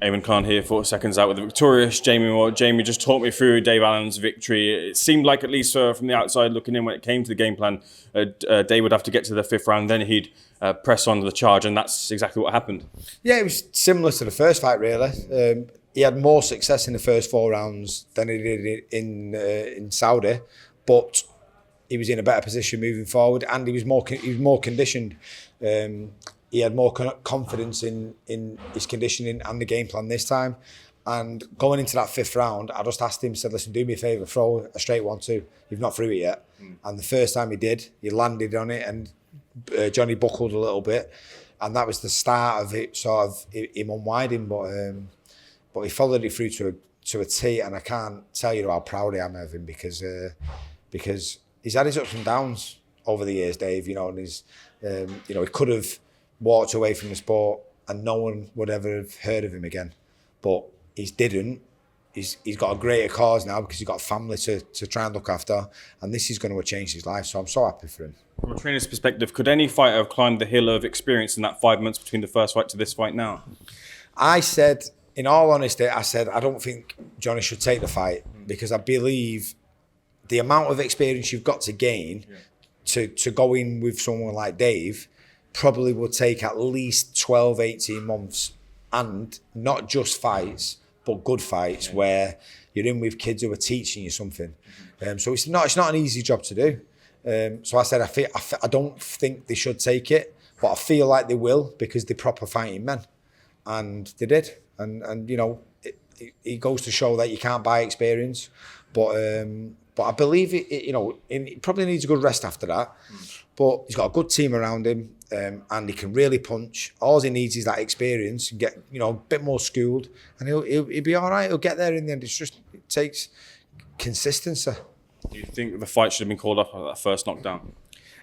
Eamon Khan here, 40 seconds out with the victorious Jamie Moore. Jamie, just talk me through Dave Allen's victory. It seemed like, at least from the outside looking in, when it came to the game plan, Dave would have to get to the fifth round, then he'd press on the charge, and that's exactly what happened. Yeah, it was similar to the first fight, really. He had more success in the first 4 rounds than he did in Saudi, but he was in a better position moving forward, and he was more conditioned. He had more confidence in his conditioning and the game plan this time. And going into that 5th round, I just asked him, said, listen, do me a favour, throw a straight 1-2. You've not threw it yet. And the first time he did, he landed on it, and Johnny buckled a little bit. And that was the start of it, sort of him unwinding. But he followed it through to a T, and I can't tell you how proud I am of him because he's had his ups and downs over the years, Dave. You know, and he could have walked away from the sport and no one would ever have heard of him again, but he didn't. He's got a greater cause now because he's got a family to try and look after, and this is going to change his life. So I'm so happy for him. From a trainer's perspective, could any fighter have climbed the hill of experience in that 5 months between the first fight to this fight now? I said, in all honesty, I don't think Johnny should take the fight because I believe the amount of experience you've got to gain to go in with someone like Dave probably will take at least 12, 18 months, and not just fights, but good fights where you're in with kids who are teaching you something. So it's not an easy job to do. So I said, I don't think they should take it, but I feel like they will because they're proper fighting men. And they did. And you know, it goes to show that you can't buy experience. But I believe he probably needs a good rest after that. But he's got a good team around him, and he can really punch. All he needs is that experience and get a bit more schooled, and he'll be all right. He'll get there in the end. It takes consistency. Do you think the fight should have been called off at that first knockdown?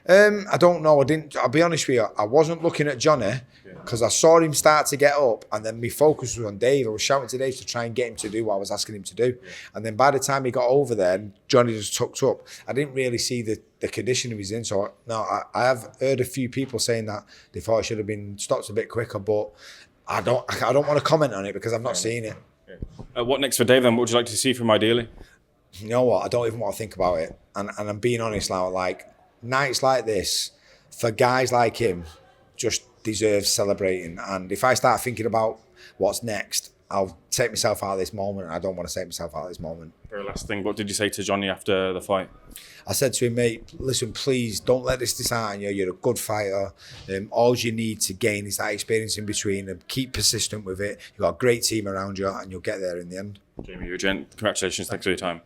I don't know. I'll be honest with you. I wasn't looking at Johnny because I saw him start to get up, and then my focus was on Dave. I was shouting to Dave to try and get him to do what I was asking him to do. And then by the time he got over there, Johnny just tucked up. I didn't really see the condition he was in. So no, I have heard a few people saying that they thought it should have been stopped a bit quicker, but I don't want to comment on it because I've not seen it. What next for Dave then? What would you like to see from ideally? You know what? I don't even want to think about it. And I'm being honest now, like, nights like this, for guys like him, just deserve celebrating. And if I start thinking about what's next, I'll take myself out of this moment, and I don't want to take myself out of this moment. Very last thing, what did you say to Johnny after the fight? I said to him, mate, listen, please don't let this dishearten you. You're a good fighter. All you need to gain is that experience in between, and keep persistent with it. You've got a great team around you, and you'll get there in the end. Jamie, you're a gent. Congratulations. Thanks for your time.